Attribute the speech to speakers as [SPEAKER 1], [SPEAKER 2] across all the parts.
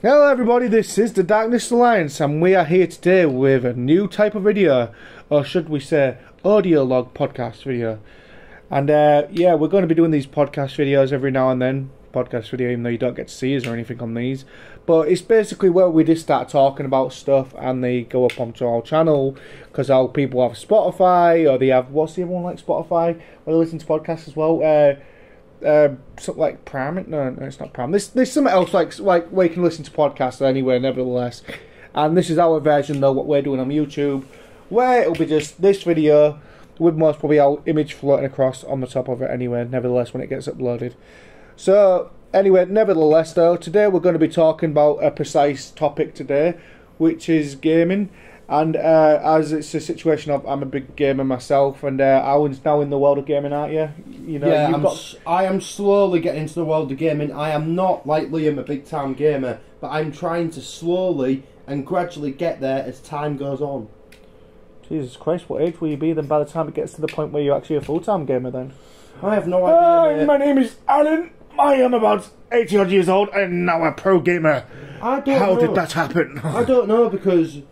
[SPEAKER 1] Hello everybody, this is the Darkness Alliance and we are here today with a new type of video, or should we say audio log podcast video. And yeah, we're going to be doing these podcast videos every now and then. Podcast video, even though you don't get to see us or anything on these. But it's basically where we just start talking about stuff and they go up onto our channel. Because our people have Spotify, or they have, what's the other one like Spotify? Where they listen to podcasts as well. Something like Prime. No, it's not Prime. There's something else like where you can listen to podcasts anywhere, nevertheless. And this is our version though, what we're doing on YouTube, where it'll be just this video with most probably our image floating across on the top of it anyway, nevertheless, when it gets uploaded. So anyway, nevertheless though, today we're going to be talking about a precise topic today, which is gaming. And as it's a situation of, I'm a big gamer myself, and Alan's now in the world of gaming, aren't you? You know,
[SPEAKER 2] yeah, I am slowly getting into the world of gaming. I am not, like Liam, a big time gamer, but I'm trying to slowly and gradually get there as time goes on.
[SPEAKER 1] Jesus Christ, what age will you be then by the time it gets to the point where you're actually a full-time gamer then?
[SPEAKER 2] I have no idea.
[SPEAKER 1] Hi, my name is Alan. I am about 80 odd years old and now a pro gamer.
[SPEAKER 2] I don't know.
[SPEAKER 1] How did that happen?
[SPEAKER 2] I don't know because...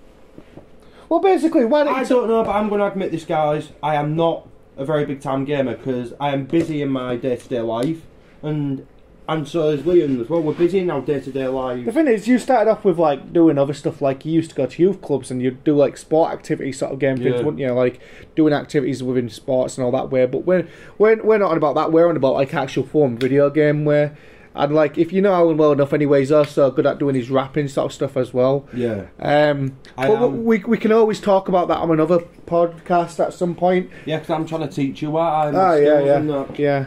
[SPEAKER 1] Well, basically,
[SPEAKER 2] I don't know, but I'm going to admit this, guys. I am not a very big time gamer because I am busy in my day-to-day life, and so is Liam as well. We're busy in our day-to-day life.
[SPEAKER 1] The thing is, you started off with like doing other stuff, like you used to go to youth clubs and you'd do like sport activity sort of game things, wouldn't you? Like doing activities within sports and all that way. But we're not on about that. We're on about like actual form video game where. And like, if you know Alan well enough, anyway, he's also good at doing his rapping sort of stuff as well.
[SPEAKER 2] Yeah.
[SPEAKER 1] But we can always talk about that on another podcast at some point.
[SPEAKER 2] Yeah, because I'm trying to teach you what I'm.
[SPEAKER 1] Yeah.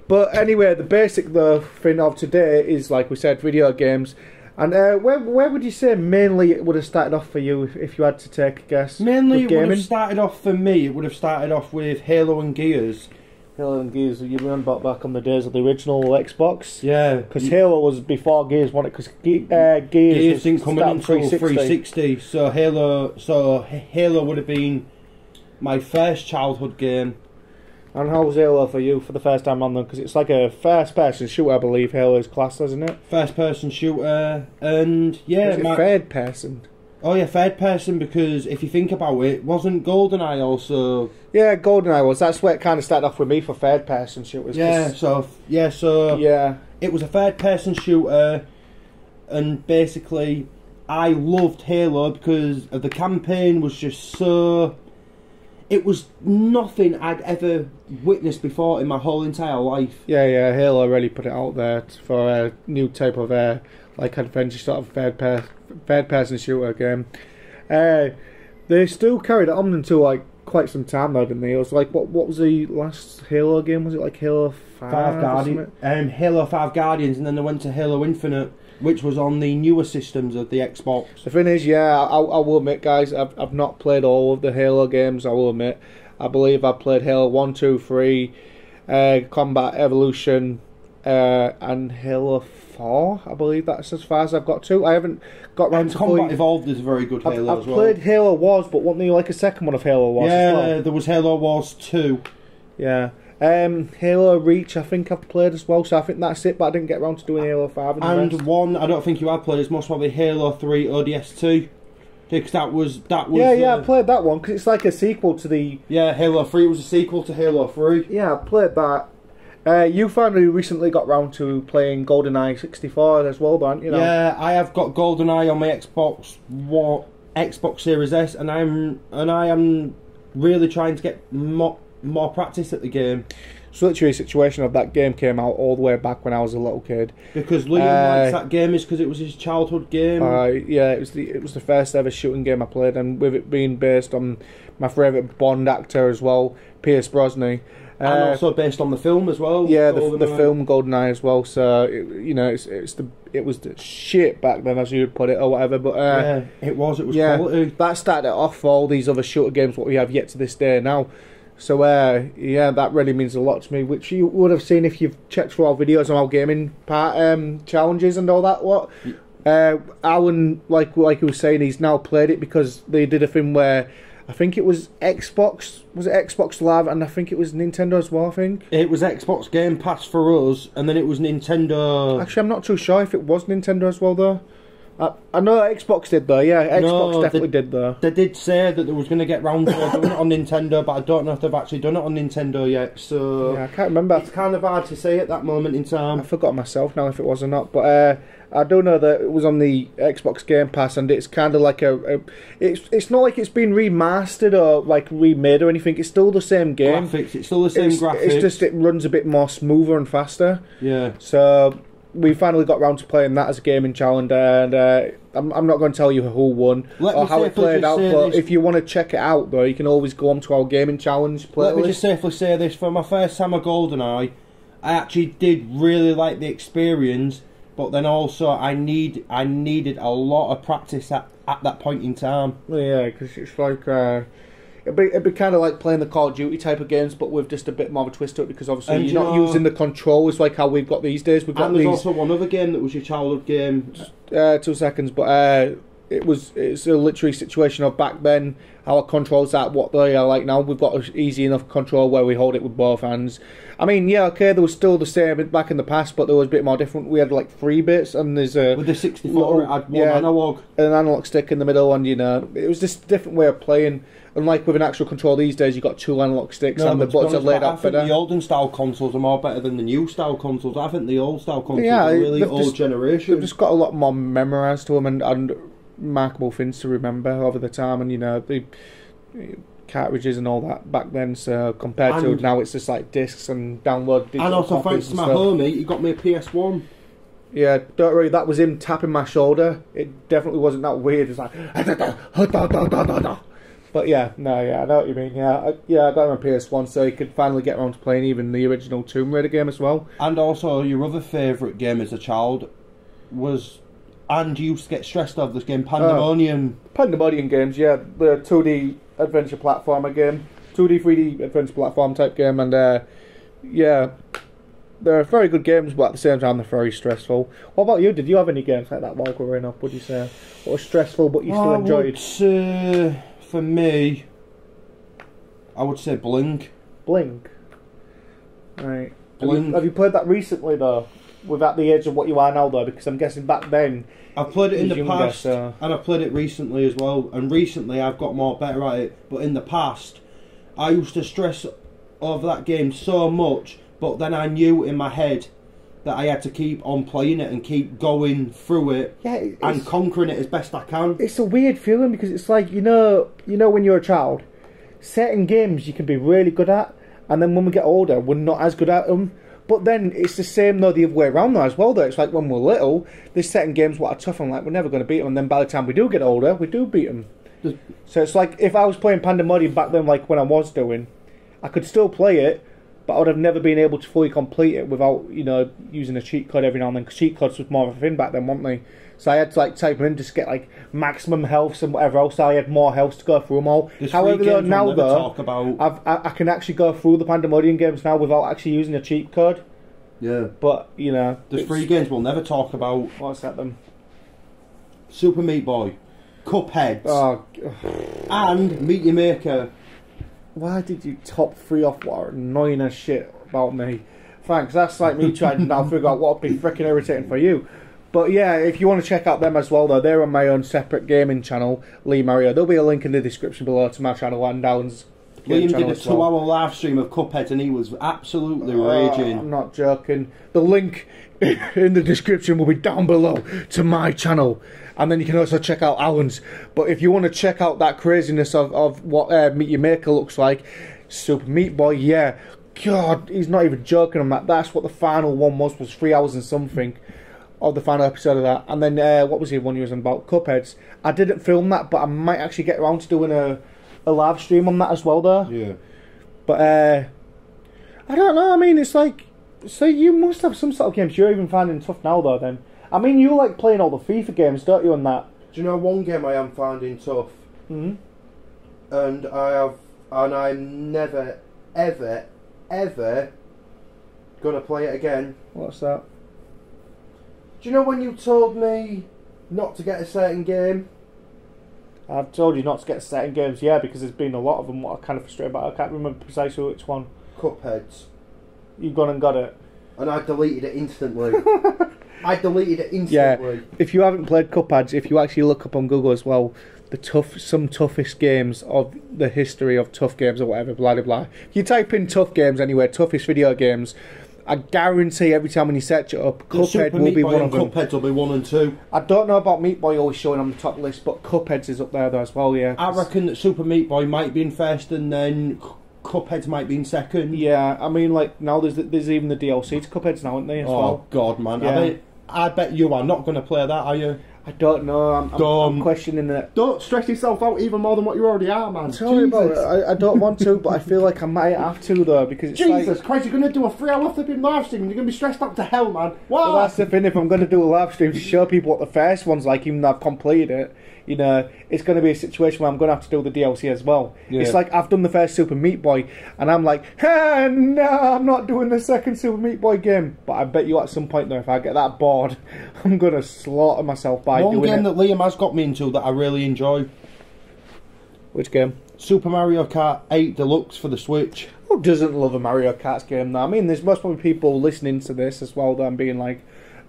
[SPEAKER 1] But anyway, the basic thing of today is, like we said, video games. And where would you say mainly it would have started off for you if you had to take a guess?
[SPEAKER 2] Mainly, it would have started off for me. It would have started off with Halo and Gears.
[SPEAKER 1] Halo and Gears, you remember back on the days of the original Xbox?
[SPEAKER 2] Yeah.
[SPEAKER 1] Because Halo was before Gears, wasn't it? Because
[SPEAKER 2] Gears didn't come in until 360. So Halo would have been my first childhood game.
[SPEAKER 1] And how was Halo for you for the first time on them? Because it's like a first-person shooter, I believe Halo is classed, isn't it?
[SPEAKER 2] First-person shooter, and yeah...
[SPEAKER 1] Is it third-person?
[SPEAKER 2] Oh yeah, third person, because if you think about it, wasn't GoldenEye also...
[SPEAKER 1] Yeah, GoldenEye was. That's where it kind of started off with me for third person shooters.
[SPEAKER 2] Yeah, so it was a third person shooter, and basically I loved Halo because of the campaign was just so... It was nothing I'd ever witnessed before in my whole entire life.
[SPEAKER 1] Yeah, Halo really put it out there for a new type of like adventure sort of third person shooter game. They still carried it on until like quite some time though, didn't they? It was like what was the last Halo game? Was it like Halo 5
[SPEAKER 2] Guardians? Halo 5 Guardians, and then they went to Halo Infinite, which was on the newer systems of the Xbox.
[SPEAKER 1] The thing is, yeah, I will admit, guys, I've not played all of the Halo games. I will admit, I believe I've played Halo 1, 2, 3, Combat Evolution, and Halo 4. I believe that's as far as I've got to. I haven't got round to
[SPEAKER 2] Combat Evolved is a very good Halo as well.
[SPEAKER 1] I've played Halo Wars, but wasn't there like a second one of Halo Wars as well?
[SPEAKER 2] Yeah, there was Halo Wars 2.
[SPEAKER 1] Yeah. Halo Reach I think I've played as well, so I think that's it, but I didn't get around to doing Halo 5
[SPEAKER 2] and one I don't think you have played is most probably Halo 3 ODST, because that was
[SPEAKER 1] yeah, I played that one because it's like a sequel to the...
[SPEAKER 2] Yeah, Halo 3 was a sequel to Halo 3.
[SPEAKER 1] Yeah, I played that. You finally recently got round to playing GoldenEye 64 as well, don't you know?
[SPEAKER 2] Yeah, I have got GoldenEye on my Xbox Series S, and I am really trying to get more practice at the game.
[SPEAKER 1] So literally a situation of that game came out all the way back when I was a little kid.
[SPEAKER 2] Because Liam likes that game is because it was his childhood game.
[SPEAKER 1] Yeah, it was the first ever shooting game I played, and with it being based on my favourite Bond actor as well, Pierce Brosnan.
[SPEAKER 2] And also based on the film as well.
[SPEAKER 1] Yeah, the film GoldenEye as well. So it was the shit back then, as you'd put it, or whatever. But
[SPEAKER 2] yeah, it was quality.
[SPEAKER 1] That started it off for all these other shooter games what we have yet to this day now. So yeah, that really means a lot to me, which you would have seen if you've checked through our videos on our gaming part challenges and all that. What Alan, like he was saying, he's now played it because they did a thing where I think it was Xbox. Was it Xbox Live? And I think it was Nintendo as well, I think.
[SPEAKER 2] It was Xbox Game Pass for us, and then it was Nintendo...
[SPEAKER 1] Actually, I'm not too sure if it was Nintendo as well, though. I know Xbox did though, yeah. Xbox definitely did though.
[SPEAKER 2] They did say that they was going to get round to doing it on Nintendo, but I don't know if they've actually done it on Nintendo yet. So
[SPEAKER 1] yeah, I can't remember.
[SPEAKER 2] It's kind of hard to say at that moment in time.
[SPEAKER 1] I forgot myself now if it was or not, but I do know that it was on the Xbox Game Pass, and it's kind of like it's not like it's been remastered or like remade or anything. It's still the same game.
[SPEAKER 2] Graphics, it's still the same graphics.
[SPEAKER 1] It's just it runs a bit more smoother and faster.
[SPEAKER 2] Yeah.
[SPEAKER 1] So we finally got round to playing that as a gaming challenge, and I'm not going to tell you who won or how it played out, but if you want to check it out though, you can always go onto our gaming challenge playlist.
[SPEAKER 2] Let me just safely say this, for my first time of GoldenEye, I actually did really like the experience, but then also I needed a lot of practice at that point in time.
[SPEAKER 1] Well, yeah, because it's like it'd be kind of like playing the Call of Duty type of games, but with just a bit more of a twist to it, because obviously you're not using the controllers like how we've got these days. We've got
[SPEAKER 2] and there's also one other game that was your childhood game.
[SPEAKER 1] 2 seconds, but it's a literary situation of back then, our controls at what they are like now. We've got an easy enough control where we hold it with both hands. I mean, yeah, okay, there was still the same back in the past, but there was a bit more different. We had like 3 bits, and there's a
[SPEAKER 2] with the 64, it had one analog,
[SPEAKER 1] an analog stick in the middle, and it was just a different way of playing. Unlike with an actual control these days, you've got 2 analog sticks, and the buttons are laid out better.
[SPEAKER 2] I think the olden style consoles are more better than the new style consoles. I think the old style consoles are really old generation.
[SPEAKER 1] They've just got a lot more memorised to them, and remarkable things to remember over the time, and the cartridges and all that back then. So compared to now, it's just like discs and download.
[SPEAKER 2] And also thanks to my homie, he got me a PS1.
[SPEAKER 1] Yeah, don't worry, that was him tapping my shoulder. It definitely wasn't that weird. It's like, but yeah, no, yeah, I know what you mean. Yeah, I got him a PS1, so he could finally get around to playing even the original Tomb Raider game as well.
[SPEAKER 2] And also, your other favourite game as a child was, and you used to get stressed of this game, Pandemonium.
[SPEAKER 1] Pandemonium games, yeah, the 2D adventure platformer game, 2D 3D adventure platform type game, and yeah, they're very good games, but at the same time they're very stressful. What about you? Did you have any games like that while growing up? Would you say what was stressful but you still enjoyed?
[SPEAKER 2] For me, I would say Blink.
[SPEAKER 1] Blink. Right.
[SPEAKER 2] Blink.
[SPEAKER 1] Have you played that recently though? Without the age of what you are now though, because I'm guessing back then
[SPEAKER 2] I've played it in the past, and I've played it recently as well. And recently I've got more better at it. But in the past, I used to stress over that game so much. But then I knew in my head that I had to keep on playing it and keep going through it, and conquering it as best I can.
[SPEAKER 1] It's a weird feeling, because it's like you know when you're a child, certain games you can be really good at, and then when we get older, we're not as good at them. But then it's the same though the other way around though as well. Though it's like when we're little, there's certain games what are tough, and like we're never going to beat them. And then by the time we do get older, we do beat them. So it's like if I was playing Pandemonium back then, like when I was doing, I could still play it, but I would have never been able to fully complete it without using a cheat code every now and then. Because cheat codes was more of a thing back then, weren't they? So I had to like type them in just to get like maximum health and whatever else. So I had more health to go through them all. However, now I can actually go through the Pandemonium games now without actually using a cheat code.
[SPEAKER 2] Yeah.
[SPEAKER 1] But
[SPEAKER 2] there's 3 games we'll never talk about.
[SPEAKER 1] What's that then?
[SPEAKER 2] Super Meat Boy, Cuphead, and Meet Your Maker.
[SPEAKER 1] Why did you top 3 off what are annoying as shit about me? Thanks, that's like me trying to now figure out what would be freaking irritating for you. But yeah, if you want to check out them as well though, they're on my own separate gaming channel, Lee Mario. There'll be a link in the description below to my channel and Down's
[SPEAKER 2] Liam did a 2-hour live stream of Cuphead and he was absolutely raging.
[SPEAKER 1] I'm not joking. The link in the description will be down below to my channel. And then you can also check out Alan's. But if you want to check out that craziness of what Meet Your Maker looks like, Super Meat Boy, yeah. God, he's not even joking on that. That's what the final one was 3 hours and something of the final episode of that. And then, what was the one you was on about? Cupheads. I didn't film that, but I might actually get around to doing a live stream on that as well though.
[SPEAKER 2] Yeah.
[SPEAKER 1] But, I don't know, I mean, it's like, so you must have some sort of games you're even finding tough now though then. I mean, you like playing all the FIFA games, don't you, and that?
[SPEAKER 2] Do you know one game I am finding tough?
[SPEAKER 1] Mm-hmm.
[SPEAKER 2] And I'm never, ever, ever gonna play it again.
[SPEAKER 1] What's that?
[SPEAKER 2] Do you know when you told me not to get a certain game?
[SPEAKER 1] I've told you not to get certain games, yeah, because there's been a lot of them what I'm kind of frustrated about. I can't remember precisely which one.
[SPEAKER 2] Cupheads.
[SPEAKER 1] You've gone and got it.
[SPEAKER 2] And I deleted it instantly. I deleted it instantly.
[SPEAKER 1] Yeah, if you haven't played Cuphead, if you actually look up on Google as well, some toughest games of the history of tough games or whatever, blah blah blah. If you type in tough games anywhere, toughest video games, I guarantee every time when you search it up, Cuphead will be one of them.
[SPEAKER 2] Cuphead will be 1 and 2.
[SPEAKER 1] I don't know about Meat Boy always showing on the top list, but Cuphead's is up there though as well, yeah.
[SPEAKER 2] I reckon that Super Meat Boy might be in first and then Cuphead might be in second.
[SPEAKER 1] Yeah, I mean, like, now there's even the DLC to Cuphead's now, aren't they, as well?
[SPEAKER 2] Oh, God, man.
[SPEAKER 1] Yeah.
[SPEAKER 2] I bet you are not going to play that, are you?
[SPEAKER 1] I don't know. I'm questioning it.
[SPEAKER 2] Don't stress yourself out even more than what you already are, man.
[SPEAKER 1] Tell me about it. I don't want to, but I feel like I might have to, though, because it's
[SPEAKER 2] Jesus Christ, you're going to do a 3-hour flipping live stream and you're going to be stressed out to hell, man. Wow.
[SPEAKER 1] Well, that's the thing. If I'm going to do a live stream to show people what the first one's like, even though I've completed it, you know, it's going to be a situation where I'm going to have to do the DLC as well. Yeah. It's like I've done the first Super Meat Boy, and I'm like, no, I'm not doing the second Super Meat Boy game. But I bet you at some point, though, if I get that bored, I'm going to slaughter myself by doing it.
[SPEAKER 2] One game that Liam has got me into that I really enjoy.
[SPEAKER 1] Which game?
[SPEAKER 2] Super Mario Kart 8 Deluxe for the Switch.
[SPEAKER 1] Who doesn't love a Mario Kart game, though? I mean, there's most probably people listening to this as well, that I'm being like,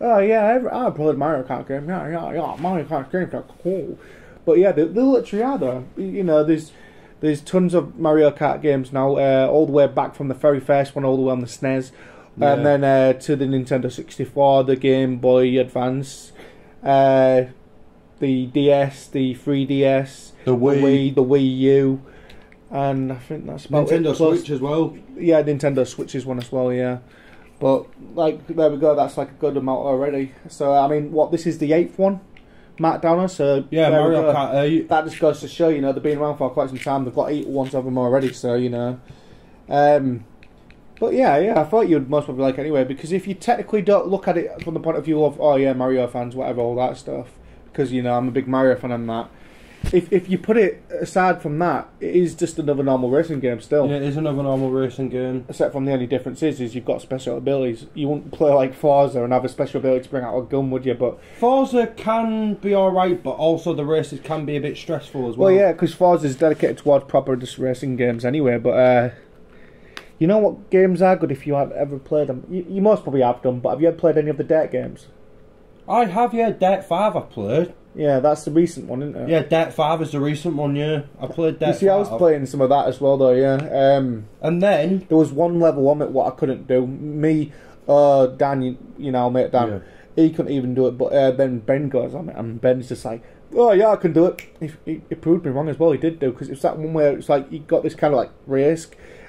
[SPEAKER 1] oh yeah, I played Mario Kart game. Yeah, Mario Kart games are cool. But yeah, they literally are though. You know, there's tons of Mario Kart games now, all the way back from the very first one, all the way on the SNES, and then to the Nintendo 64, the Game Boy Advance, the DS, the 3DS, the Wii U, and I think that's about
[SPEAKER 2] Nintendo Switch as well.
[SPEAKER 1] Yeah, Nintendo Switch is one as well. Yeah. But, like, there we go, that's like a good amount already. So, I mean, this is the 8th one, Matt Downer, so...
[SPEAKER 2] Yeah, Mario Kart 8.
[SPEAKER 1] That just goes to show, you know, they've been around for quite some time, they've got 8 ones of them already, so, you know. But, yeah, I thought you'd most probably like it anyway, because if you technically don't look at it from the point of view of, oh, yeah, Mario fans, whatever, all that stuff, because, you know, I'm a big Mario fan and that, if you put it aside from that, it is just another normal racing game still.
[SPEAKER 2] Yeah, it is another normal racing game.
[SPEAKER 1] Except from the only difference is you've got special abilities. You wouldn't play like Forza and have a special ability to bring out a gun, would you? But
[SPEAKER 2] Forza can be alright, but also the races can be a bit stressful as well.
[SPEAKER 1] Well, yeah, because Forza is dedicated towards proper just racing games anyway. But you know what games are good if you have ever played them? You most probably have done, but have you ever played any of the Dirt games?
[SPEAKER 2] I have, yeah. Dirt 5 I've played.
[SPEAKER 1] Yeah, that's the recent one, isn't it?
[SPEAKER 2] Yeah, Dirt 5 is the recent one, yeah. I played Dirt 5.
[SPEAKER 1] You see, I was playing some of that as well, though, yeah.
[SPEAKER 2] And then...
[SPEAKER 1] There was one level on it what I couldn't do. Me, Dan, you know, mate Dan, he couldn't even do it, but then Ben goes on it, and Ben's just like, oh, yeah, I can do it. He proved me wrong as well, he did do, because it's that one where it's like, you got this kind of like race,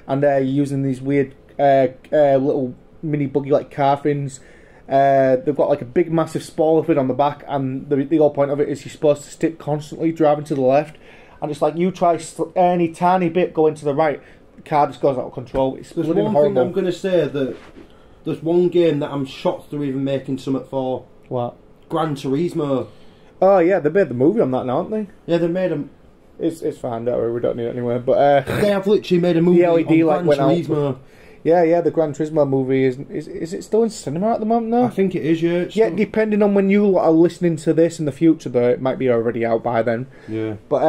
[SPEAKER 1] and you're using these weird little mini buggy-like car things. They've got like a big massive spoiler thing on the back, and the whole point of it is you're supposed to stick constantly driving to the left, and it's like you try any tiny bit going to the right, the car just goes out of control. It's
[SPEAKER 2] there's one
[SPEAKER 1] horrible.
[SPEAKER 2] thing I'm going to say, that there's one game that I'm shocked they're even making something for.
[SPEAKER 1] What?
[SPEAKER 2] Gran Turismo.
[SPEAKER 1] Oh yeah, they made the movie on that now, haven't they?
[SPEAKER 2] Yeah, they made a...
[SPEAKER 1] It's fine, don't worry, we don't need it anyway, but
[SPEAKER 2] they have literally made a movie
[SPEAKER 1] the LED
[SPEAKER 2] on Gran Turismo.
[SPEAKER 1] Out. Yeah, the Gran Turismo movie is it still in cinema at the moment though?
[SPEAKER 2] I think it is, yeah.
[SPEAKER 1] Yeah, depending on when you are listening to this in the future though, it might be already out by then.
[SPEAKER 2] Yeah.
[SPEAKER 1] But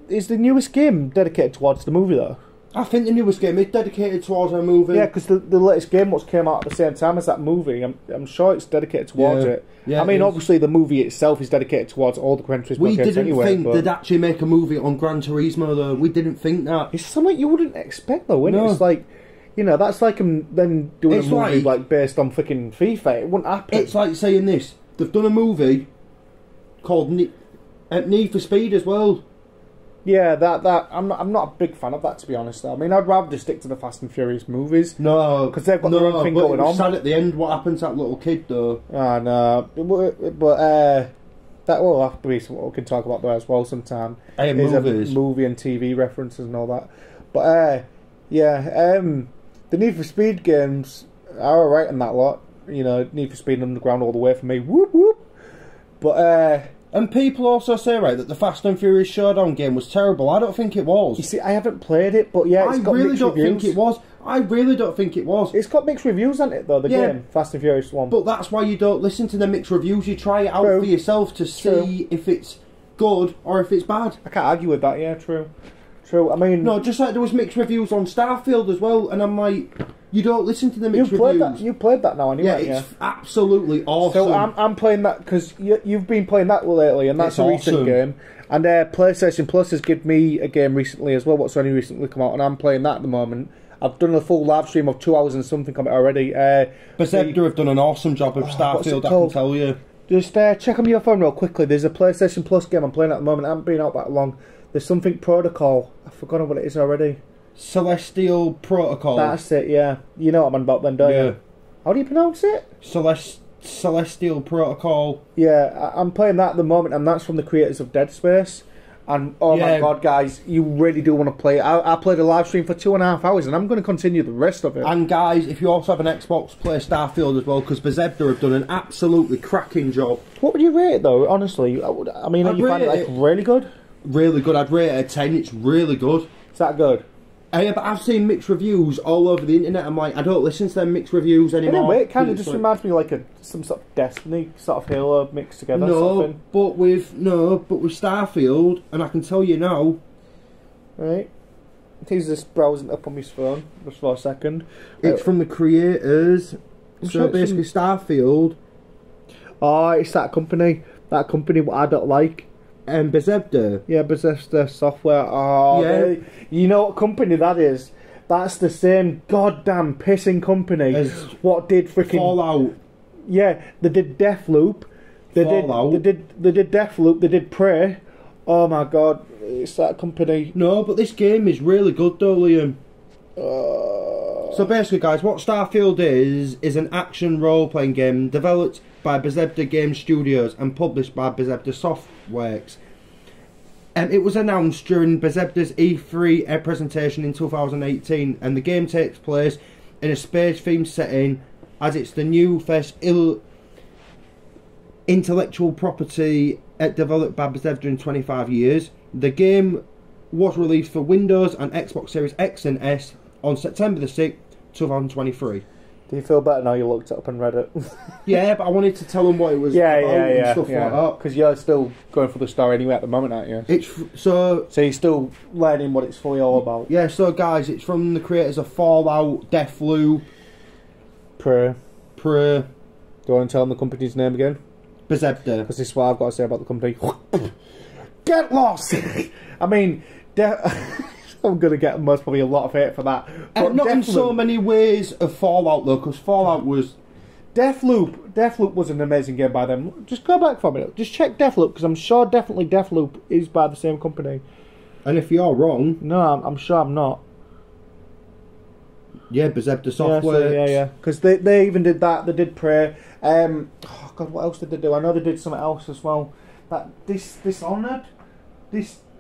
[SPEAKER 1] is the newest game dedicated towards the movie though?
[SPEAKER 2] I think the newest game is dedicated towards a movie.
[SPEAKER 1] Yeah, because the latest game what's came out at the same time as that movie, I'm sure it's dedicated towards it.
[SPEAKER 2] Yeah,
[SPEAKER 1] I mean, obviously the movie itself is dedicated towards all the Gran Turismo games anyway.
[SPEAKER 2] We didn't think they'd actually make a movie on Gran Turismo though. We didn't think that.
[SPEAKER 1] It's something you wouldn't expect though, isn't it? It's like, you know, that's like them doing a movie like based on freaking FIFA. It wouldn't happen.
[SPEAKER 2] It's like saying this. They've done a movie called Need for Speed as well.
[SPEAKER 1] Yeah, that I'm not a big fan of that, to be honest. Though. I mean, I'd rather just stick to the Fast and Furious movies.
[SPEAKER 2] No,
[SPEAKER 1] because they've got their own thing going on.
[SPEAKER 2] Sad at the end. What happens to that little kid, though?
[SPEAKER 1] Ah, no, but that will have to be something we can talk about there as well sometime.
[SPEAKER 2] Movies,
[SPEAKER 1] movie and TV references and all that. But the Need for Speed games are alright in that lot. You know, Need for Speed Underground all the way for me. Whoop whoop. But
[SPEAKER 2] and people also say, right, that the Fast and Furious Showdown game was terrible. I don't think it was.
[SPEAKER 1] You see, I haven't played it, but yeah, it's got mixed reviews.
[SPEAKER 2] I really don't think it was.
[SPEAKER 1] It's got mixed reviews on it, though, the game, Fast and Furious 1.
[SPEAKER 2] But that's why you don't listen to the mixed reviews. You try it out for yourself to see if it's good or if it's bad.
[SPEAKER 1] I can't argue with that, yeah, true. I mean...
[SPEAKER 2] No, just like there was mixed reviews on Starfield as well, and I'm like, You don't listen to the mixed reviews.
[SPEAKER 1] You played that now, anyway.
[SPEAKER 2] Yeah, it's absolutely awesome.
[SPEAKER 1] So I'm playing that because you've been playing that lately, and that's a recent game. And PlayStation Plus has given me a game recently as well. What's only recently come out, and I'm playing that at the moment. I've done a full live stream of 2 hours and something on it already.
[SPEAKER 2] Bethesda have done an awesome job of Starfield, I can tell you.
[SPEAKER 1] Just check on your phone real quickly. There's a PlayStation Plus game I'm playing at the moment. I haven't been out that long. There's something Protocol. I've forgotten what it is already.
[SPEAKER 2] Celestial Protocol.
[SPEAKER 1] That's it, yeah. You know what I'm about then, don't you? How do you pronounce it?
[SPEAKER 2] Celestial Protocol.
[SPEAKER 1] Yeah, I'm playing that at the moment, and that's from the creators of Dead Space. And oh my god, guys, you really do want to play it. I played a live stream for 2.5 hours, and I'm going to continue the rest of it.
[SPEAKER 2] And guys, if you also have an Xbox, play Starfield as well, because Bethesda have done an absolutely cracking job.
[SPEAKER 1] What would you rate it though? Honestly, I mean, you find it like really good?
[SPEAKER 2] Really good. I'd rate it a 10. It's really good.
[SPEAKER 1] Is that good?
[SPEAKER 2] Yeah, but I've seen mixed reviews all over the internet. I'm like, I don't listen to them mixed reviews anymore.
[SPEAKER 1] Anyway, it kind of just reminds me like some sort of Destiny, sort of Halo mixed together.
[SPEAKER 2] But with Starfield, and I can tell you now.
[SPEAKER 1] Right. He's just browsing up on his phone just for a second.
[SPEAKER 2] It's from the creators. So basically, Starfield.
[SPEAKER 1] Oh, it's that company. That company what I don't like.
[SPEAKER 2] And Bethesda.
[SPEAKER 1] Yeah, Bethesda Software. Oh, yeah. You know what company that is? That's the same goddamn pissing company
[SPEAKER 2] as
[SPEAKER 1] what did freaking
[SPEAKER 2] Fallout.
[SPEAKER 1] Yeah, they did Deathloop. They did Deathloop. They did Prey. Oh my god, it's that company.
[SPEAKER 2] No, but this game is really good though, Liam. So basically, guys, what Starfield is an action role-playing game developed by Bethesda Game Studios and published by Bethesda Softworks. It was announced during Bethesda's E3 presentation in 2018, and the game takes place in a space-themed setting, as it's the new first intellectual property developed by Bethesda in 25 years. The game was released for Windows and Xbox Series X and S on September the 6th, 2023.
[SPEAKER 1] Do you feel better now you looked it up and read it?
[SPEAKER 2] Yeah, but I wanted to tell them what it was about and stuff like that.
[SPEAKER 1] Because you're still going for the story anyway at the moment, aren't you?
[SPEAKER 2] So
[SPEAKER 1] you're still learning what it's fully all about.
[SPEAKER 2] Yeah, so guys, it's from the creators of Fallout, Deathloop,
[SPEAKER 1] Prey.
[SPEAKER 2] Do you
[SPEAKER 1] want to tell them the company's name again?
[SPEAKER 2] Bethesda.
[SPEAKER 1] Because this is what I've got to say about the company. Get lost! I mean, I'm going to get most probably a lot of hate for that. But
[SPEAKER 2] not in so many ways of Fallout though, because Fallout was...
[SPEAKER 1] Deathloop was an amazing game by them. Just go back for a minute. Just check Deathloop, because I'm sure definitely Deathloop is by the same company.
[SPEAKER 2] And if you're wrong...
[SPEAKER 1] No, I'm sure I'm not.
[SPEAKER 2] Yeah, Bethesda Software.
[SPEAKER 1] Yeah. Because they even did that. They did Prey. Oh God, what else did they do? I know they did something else as well. That Dishonored.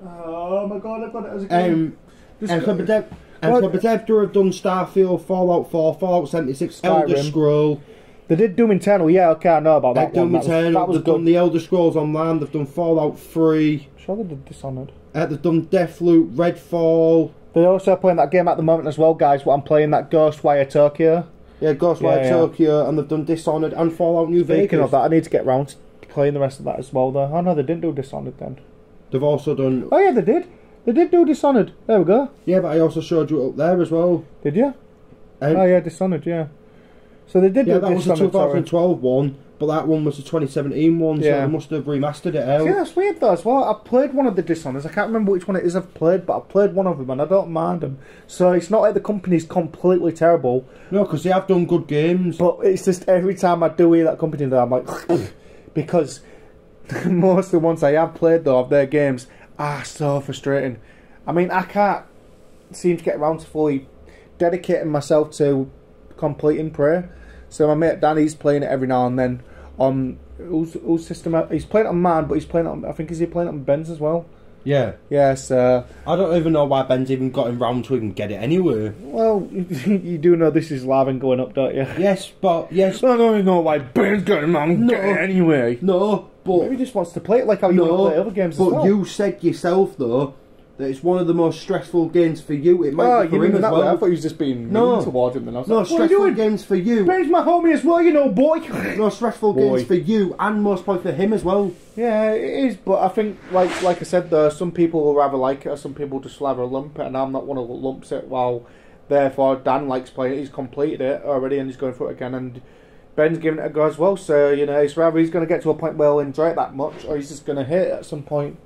[SPEAKER 1] Oh my God, I've got it as a game.
[SPEAKER 2] Bethesda have done Starfield, Fallout 4, Fallout 76, Elder Scroll.
[SPEAKER 1] They did Doom Eternal. Yeah, okay, I know about that.
[SPEAKER 2] Doom Eternal. They've done the Elder Scrolls Online. They've done Fallout 3.
[SPEAKER 1] Sure, they did Dishonored.
[SPEAKER 2] They've done Deathloop, Redfall.
[SPEAKER 1] They're also playing that game at the moment as well, guys. What I'm playing, that Ghostwire Tokyo.
[SPEAKER 2] Yeah, Ghostwire Tokyo, and they've done Dishonored and Fallout New Vegas.
[SPEAKER 1] Speaking of that, I need to get round to playing the rest of that as well, though. Oh no, they didn't do Dishonored then.
[SPEAKER 2] They've also done...
[SPEAKER 1] Oh yeah, they did. They did do Dishonored. There we go.
[SPEAKER 2] Yeah, but I also showed you up there as well.
[SPEAKER 1] Did you? Oh yeah, Dishonored, yeah. So they did do Dishonored.
[SPEAKER 2] Yeah, that was the 2012 one, but that one was the 2017 one, so they must have remastered it out.
[SPEAKER 1] Yeah, that's weird though as well. I played one of the Dishonors. I can't remember which one it is I've played, but I've played one of them and I don't mind them. So it's not like the company's completely terrible.
[SPEAKER 2] No, because they have done good games.
[SPEAKER 1] But it's just every time I do hear that company there, I'm like... because most of the ones I have played though of their games are so frustrating. I mean, I can't seem to get around to fully dedicating myself to completing Prey. So my mate Danny's playing it every now and then on whose system? He's playing it on mine, but he's playing it on, I think is he playing it on Ben's as well?
[SPEAKER 2] Yeah.
[SPEAKER 1] Yes.
[SPEAKER 2] I don't even know why Ben's even got him round to even get it anyway.
[SPEAKER 1] Well, you do know this is live and going up, don't you?
[SPEAKER 2] Yes, but yes.
[SPEAKER 1] I don't even know why Ben's got him round and get it anyway.
[SPEAKER 2] No, but
[SPEAKER 1] maybe he just wants to play it like how you want to play other games.
[SPEAKER 2] But
[SPEAKER 1] as well.
[SPEAKER 2] you said yourself though that it's one of the most stressful games for you. It might be for him as well.
[SPEAKER 1] I thought he was just being mean towards him. Then I was like,
[SPEAKER 2] stressful games for you.
[SPEAKER 1] Ben's my homie as well, you know, boy.
[SPEAKER 2] No, stressful games for you and most probably for him as well.
[SPEAKER 1] Yeah, it is. But I think, like I said, though, some people will rather like it, or some people just rather lump it, and I'm not one of the lumps it. While Therefore, Dan likes playing it. He's completed it already and he's going for it again. And Ben's giving it a go as well. So, you know, it's rather he's going to get to a point where he'll enjoy it that much or he's just going to hate it at some point.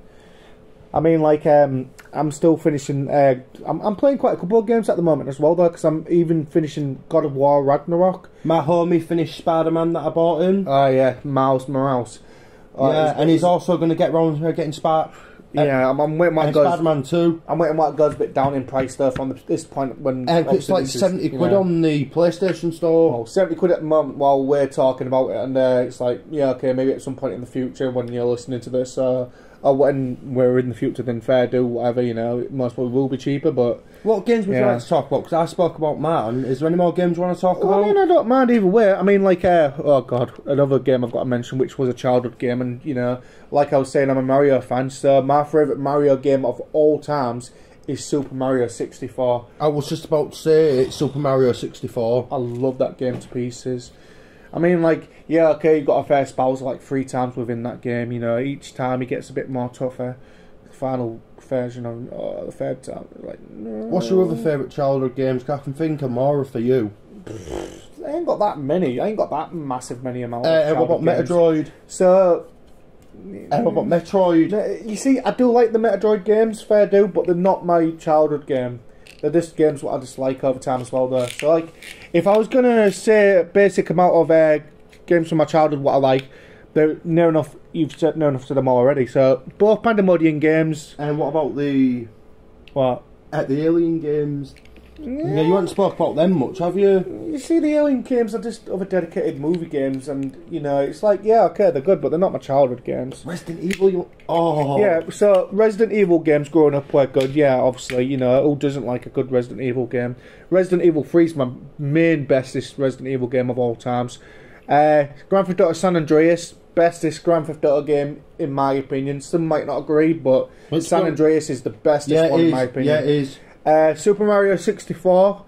[SPEAKER 1] I mean, like, I'm still finishing... I'm playing quite a couple of games at the moment as well, though, because I'm even finishing God of War Ragnarok.
[SPEAKER 2] My homie finished Spider-Man that I bought him.
[SPEAKER 1] Oh, yeah, Miles Morales.
[SPEAKER 2] Yeah, and he's also going to get round to getting
[SPEAKER 1] yeah, I'm waiting what goes...
[SPEAKER 2] Spider-Man 2.
[SPEAKER 1] I'm waiting what goes a bit down in price, though, from this point when...
[SPEAKER 2] it's like 70 quid on the PlayStation Store.
[SPEAKER 1] Well, 70 quid at the moment while we're talking about it, and it's like, yeah, okay, maybe at some point in the future when you're listening to this, or when we're in the future, then fair do, whatever, you know, it most probably will be cheaper, but...
[SPEAKER 2] What games would you like to talk about? Because I spoke about mine. Is there any more games you want to talk about?
[SPEAKER 1] I mean, I don't mind either way. I mean, like, oh god, another game I've got to mention, which was a childhood game, and, you know, like I was saying, I'm a Mario fan, so my favourite Mario game of all times is Super Mario 64.
[SPEAKER 2] I was just about to say it's Super Mario 64.
[SPEAKER 1] I love that game to pieces. I mean, like, yeah, okay, you got a fair Bowser like 3 times within that game, you know, each time he gets a bit more tougher. The final version of the third time, like, no.
[SPEAKER 2] What's your other favourite childhood games? Cause I can think of more for you.
[SPEAKER 1] I ain't got that many. I ain't got that massive many amount of
[SPEAKER 2] what about
[SPEAKER 1] games.
[SPEAKER 2] Metroid?
[SPEAKER 1] So...
[SPEAKER 2] what about Metroid?
[SPEAKER 1] You see, I do like the Metroid games, fair do, but they're not my childhood game. They're just games what I just like over time as well, though. So, like, if I was going to say a basic amount of games from my childhood what I like, they're near enough, you've said near enough to them already. So, both Pandemonium games.
[SPEAKER 2] And what about the...
[SPEAKER 1] What?
[SPEAKER 2] The Alien games? Yeah, you haven't spoke about them much, have you?
[SPEAKER 1] You see, the Alien games are just other dedicated movie games, and, you know, it's like, yeah, okay, they're good, but they're not my childhood games.
[SPEAKER 2] Resident Evil,
[SPEAKER 1] Yeah, so Resident Evil games growing up were good, yeah, obviously, you know, who doesn't like a good Resident Evil game? Resident Evil 3 is my main bestest Resident Evil game of all times. Grand Theft Auto San Andreas, bestest Grand Theft Auto game, in my opinion. Some might not agree, but San Andreas is the bestest one, in my opinion.
[SPEAKER 2] Yeah, it is.
[SPEAKER 1] Super Mario 64,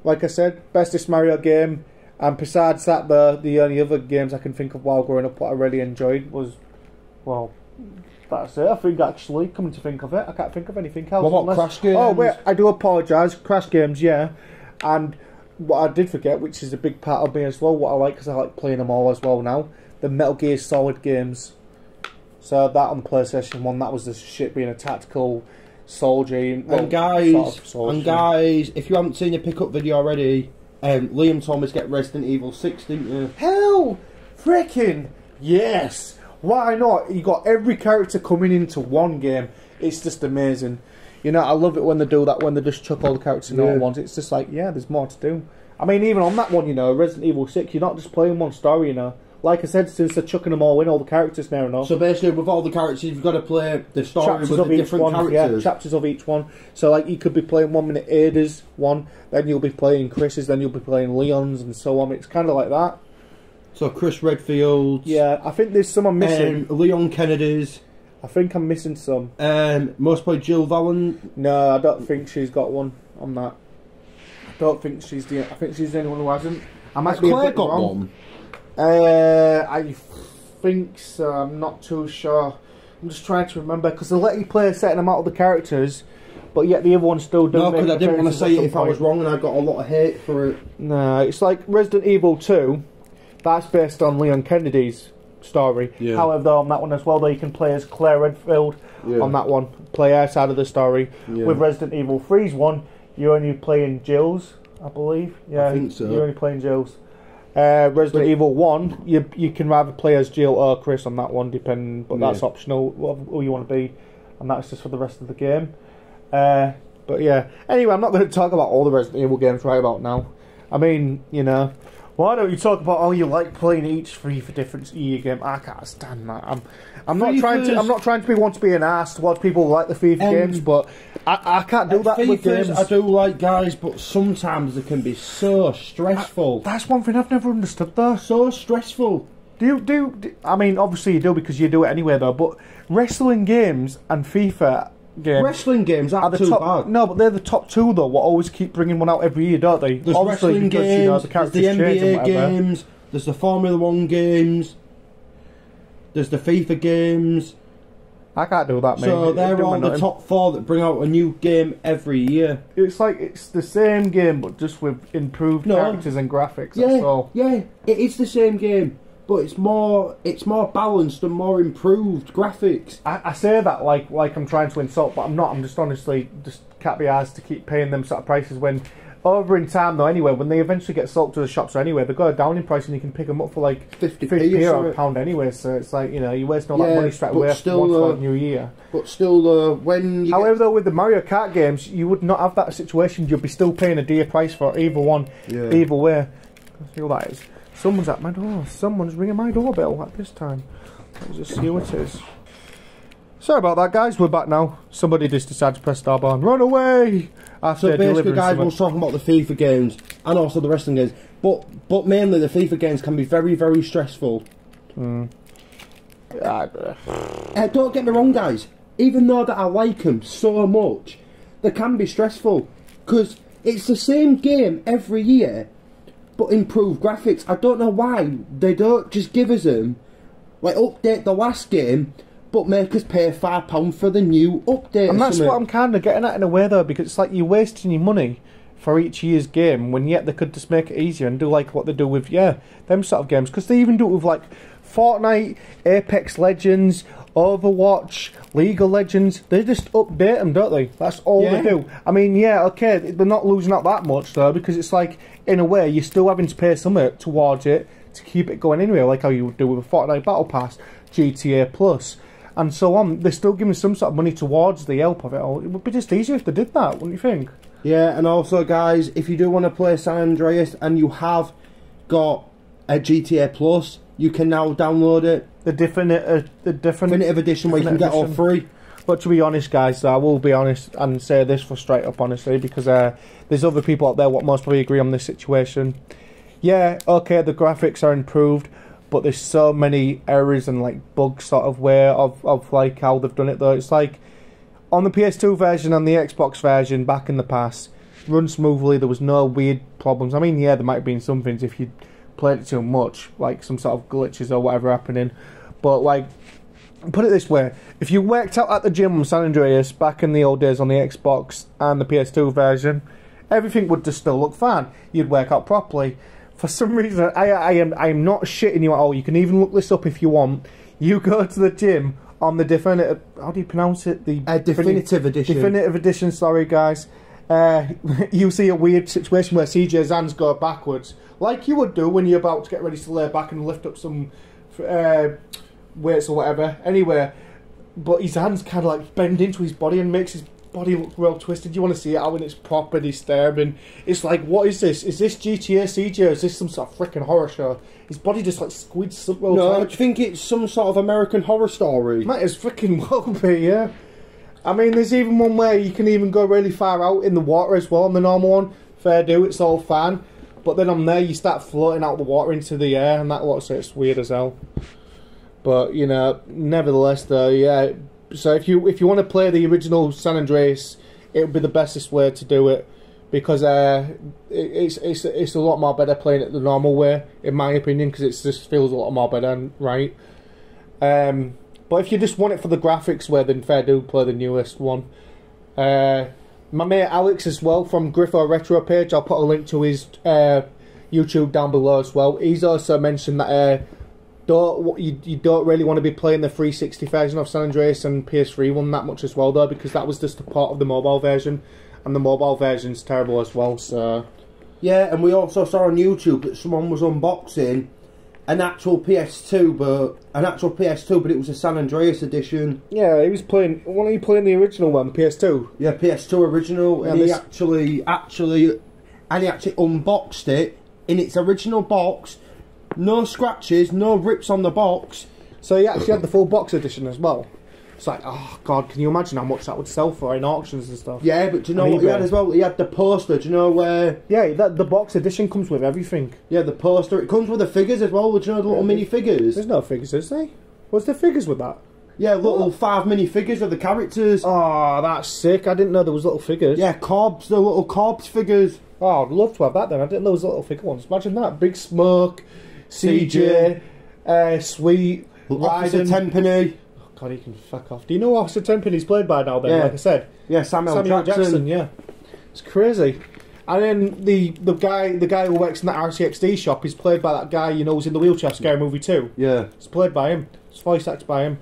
[SPEAKER 1] like I said, bestest Mario game. And besides that, the only other games I can think of while growing up what I really enjoyed was, well, that's it. I think actually, coming to think of it, I can't think of anything else.
[SPEAKER 2] What about Crash games?
[SPEAKER 1] Oh wait, I do apologise. Crash games, yeah. And what I did forget, which is a big part of me as well, what I like because I like playing them all as well now, the Metal Gear Solid games. So that on PlayStation 1, that was the shit, being a tactical soldier. Well,
[SPEAKER 2] and guys,
[SPEAKER 1] sort of soldier.
[SPEAKER 2] if you haven't seen the pickup video already, Liam told me to get Resident Evil 6, didn't you?
[SPEAKER 1] Hell, freaking yes! Why not? You got every character coming into one game. It's just amazing. You know, I love it when they do that, when they just chuck all the characters in all at once. It's just like, yeah, there's more to do. I mean, even on that one, you know, Resident Evil 6, you're not just playing one story, you know. Like I said, since they're chucking them all in, all the characters now and all.
[SPEAKER 2] So basically, with all the characters, you've got to play the story chapters with the different characters.
[SPEAKER 1] Yeah, chapters of each one. So, like, you could be playing 1 minute Ada's one, then you'll be playing Chris's, then you'll be playing Leon's, and so on. It's kind of like that.
[SPEAKER 2] So, Chris Redfield's.
[SPEAKER 1] Yeah, I think there's some I'm missing.
[SPEAKER 2] Leon Kennedy's.
[SPEAKER 1] I think I'm missing some.
[SPEAKER 2] Most probably Jill Valent.
[SPEAKER 1] No, I don't think she's got one on that. I don't think she's the... I think she's the only one who hasn't. I might be
[SPEAKER 2] Claire
[SPEAKER 1] a bit
[SPEAKER 2] got
[SPEAKER 1] wrong.
[SPEAKER 2] one?
[SPEAKER 1] I think so. I'm not too sure. I'm just trying to remember because they let you play a certain amount of the characters, but yet the other ones still don't.
[SPEAKER 2] No, because I didn't want to say it if I was wrong, and I got a lot of hate for it.
[SPEAKER 1] No, it's like Resident Evil 2. That's based on Leon Kennedy's story.
[SPEAKER 2] Yeah.
[SPEAKER 1] However, on that one as well, though, you can play as Claire Redfield on that one. Play outside of the story. Yeah. With Resident Evil 3's one, you're only playing Jill's, I believe. Yeah,
[SPEAKER 2] I think so.
[SPEAKER 1] You're only playing Jill's. Resident Evil 1, you can rather play as Jill or Chris on that one, depending, but that's optional, who you want to be, and that's just for the rest of the game. But yeah, anyway, I'm not going to talk about all the Resident Evil games right about now. I mean, you know, why don't you talk about how you like playing each for different year game? I can't stand that. I'm not trying to be one to be an ass towards people who like the FIFA games, but I can't do that with games.
[SPEAKER 2] I do like guys, but sometimes they can be so stressful.
[SPEAKER 1] That's one thing I've never understood though.
[SPEAKER 2] So stressful.
[SPEAKER 1] I mean, obviously you do because you do it anyway though, but wrestling games and FIFA games...
[SPEAKER 2] Wrestling games aren't too bad.
[SPEAKER 1] No, but they're the top two though, what always keep bringing one out every year, don't they?
[SPEAKER 2] There's wrestling games, you know, there's the NBA games, there's the Formula 1 games, there's the FIFA games.
[SPEAKER 1] I can't do that, mate.
[SPEAKER 2] So they're all the top 4 that bring out a new game every year.
[SPEAKER 1] It's like it's the same game, but just with improved characters and graphics.
[SPEAKER 2] Yeah,
[SPEAKER 1] that's all.
[SPEAKER 2] yeah, it is the same game, but it's more balanced and more improved graphics.
[SPEAKER 1] I say that like I'm trying to insult, but I'm not. I'm just honestly just can't be asked to keep paying them sort of prices when. Over in time though, anyway, when they eventually get sold to the shops or anywhere, they go down in price and you can pick them up for like 50p or a pound anyway. So it's like, you know, you're wasting all that money straight away for New Year.
[SPEAKER 2] But still, when you
[SPEAKER 1] however, though, with the Mario Kart games, you would not have that situation. You'd be still paying a dear price for either one, either way. See what that is. Someone's at my door. Someone's ringing my doorbell at this time. Let's just see who it is. Sorry about that, guys. We're back now. Somebody just decided to press star bar and run away.
[SPEAKER 2] So basically, guys, we were talking about the FIFA games and also the wrestling games, but mainly the FIFA games can be very, very stressful. Don't get me wrong, guys. Even though that I like them so much, they can be stressful because it's the same game every year, but improved graphics. I don't know why they don't just give us them, like update the last game. But make us pay £5 for the new update.
[SPEAKER 1] And that's what I'm kind of getting at in a way, though, because it's like you're wasting your money for each year's game when yet they could just make it easier and do like what they do with, them sort of games. Because they even do it with like Fortnite, Apex Legends, Overwatch, League of Legends. They just update them, don't they? That's all they do. I mean, okay, they're not losing out that much, though, because it's like, in a way, you're still having to pay something towards it to keep it going anyway, like how you would do with a Fortnite Battle Pass, GTA Plus. And so on, they're still giving some sort of money towards the help of it all. It would be just easier if they did that, wouldn't you think?
[SPEAKER 2] Yeah, and also, guys, if you do want to play San Andreas and you have got a GTA Plus, you can now download it.
[SPEAKER 1] The definitive
[SPEAKER 2] edition where you can get all free.
[SPEAKER 1] But to be honest, guys, I will be honest and say this for straight up honestly, because there's other people out there what most probably agree on this situation. Yeah, okay, the graphics are improved, but there's so many errors and like bugs sort of way of like how they've done it though. It's like on the PS2 version and the Xbox version back in the past, run smoothly, there was no weird problems. I mean, yeah, there might have been some things if you played it too much, like some sort of glitches or whatever happening. But like, put it this way, if you worked out at the gym on San Andreas back in the old days on the Xbox and the PS2 version, everything would just still look fine. You'd work out properly. For some reason, I am not shitting you at all. You can even look this up if you want. You go to the gym on the definitive... How do you pronounce it? The
[SPEAKER 2] definitive edition.
[SPEAKER 1] Definitive edition, sorry guys. You see a weird situation where CJ's hands go backwards. Like you would do when you're about to get ready to lay back and lift up some weights or whatever. Anyway, but his hands kind of like bend into his body and makes his body look real twisted. You want to see it out when it's proper disturbing. It's like, what is this? Is this GTA CJ or is this some sort of freaking horror show? His body just like squids up real tight.
[SPEAKER 2] Do you think it's some sort of American Horror Story?
[SPEAKER 1] Might as freaking well be, yeah. I mean, there's even one where you can even go really far out in the water as well on the normal one. Fair do, it's all fine. But then on there, you start floating out the water into the air, and that looks like it's weird as hell. But, you know, nevertheless, though, yeah. So if you want to play the original San Andreas, it would be the bestest way to do it, because it's a lot more better playing it the normal way, in my opinion, because it just feels a lot more better, right? But if you just want it for the graphics way, then fair do play the newest one. My mate Alex as well from Griffo Retro page, I'll put a link to his YouTube down below as well. He's also mentioned that you don't really want to be playing the 360 version of San Andreas and PS3 one that much as well though, because that was just a part of the mobile version, and the mobile version's terrible as well. So
[SPEAKER 2] yeah, and we also saw on YouTube that someone was unboxing an actual PS2, but it was a San Andreas edition.
[SPEAKER 1] Yeah, he was playing. Wasn't he playing the original one, the PS2?
[SPEAKER 2] Yeah, PS2 original, and he actually unboxed it in its original box. No scratches, no rips on the box.
[SPEAKER 1] So he actually had the full box edition as well. It's like, oh god, can you imagine how much that would sell for in auctions and stuff?
[SPEAKER 2] Yeah, but do you know what he had as well? He had the poster. Do you know where?
[SPEAKER 1] Yeah, the box edition comes with everything.
[SPEAKER 2] Yeah, the poster. It comes with the figures as well. Do you know the little mini figures?
[SPEAKER 1] There's no figures, is there? What's the figures with that?
[SPEAKER 2] Yeah, little 5 mini figures of the characters.
[SPEAKER 1] Oh, that's sick. I didn't know there was little figures.
[SPEAKER 2] Yeah, Cobbs, the little Cobbs figures.
[SPEAKER 1] Oh, I'd love to have that then. I didn't know there was little figure ones. Imagine that. Big Smoke, CJ, Sweet,
[SPEAKER 2] Officer Tenpenny.
[SPEAKER 1] God, he can fuck off. Do you know Officer Tenpenny's played by now, Ben?
[SPEAKER 2] Yeah.
[SPEAKER 1] Like I said.
[SPEAKER 2] Yeah, Samuel Jackson.
[SPEAKER 1] Yeah. It's crazy. And then the guy who works in the RCXD shop is played by that guy you know who's in the Wheelchair Scary Movie 2.
[SPEAKER 2] Yeah.
[SPEAKER 1] It's played by him. It's voice acted by him.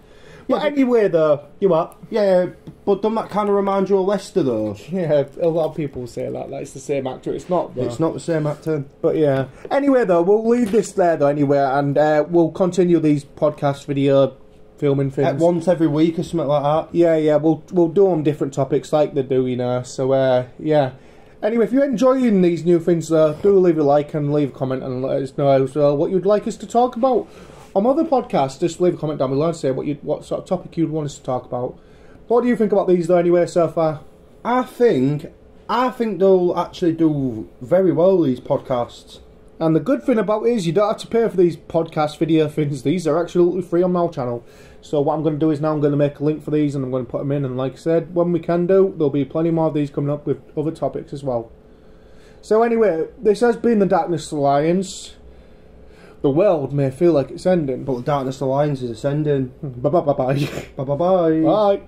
[SPEAKER 1] But anyway, though, you what?
[SPEAKER 2] Yeah, but doesn't that kind of remind you of Lester, though?
[SPEAKER 1] Yeah, a lot of people say that. It's the same actor. It's not, though.
[SPEAKER 2] It's not the same actor.
[SPEAKER 1] But yeah. Anyway, though, we'll leave this there, though, anyway, and we'll continue these podcast video filming things.
[SPEAKER 2] Once every week or something like that.
[SPEAKER 1] Yeah, we'll do on different topics like they do, you know. So, yeah. Anyway, if you're enjoying these new things, do leave a like and leave a comment and let us know as well what you'd like us to talk about. On other podcasts, just leave a comment down below and say what sort of topic you'd want us to talk about. What do you think about these, though, anyway, so far?
[SPEAKER 2] I think they'll actually do very well, these podcasts.
[SPEAKER 1] And the good thing about it is you don't have to pay for these podcast video things. These are absolutely free on my channel. So what I'm going to do is now I'm going to make a link for these and I'm going to put them in. And like I said, when we can do, there'll be plenty more of these coming up with other topics as well. So anyway, this has been the Darkness Alliance. The world may feel like it's ending,
[SPEAKER 2] but the Darkness Alliance is ascending.
[SPEAKER 1] Bye-bye.
[SPEAKER 2] Bye-bye.
[SPEAKER 1] Bye.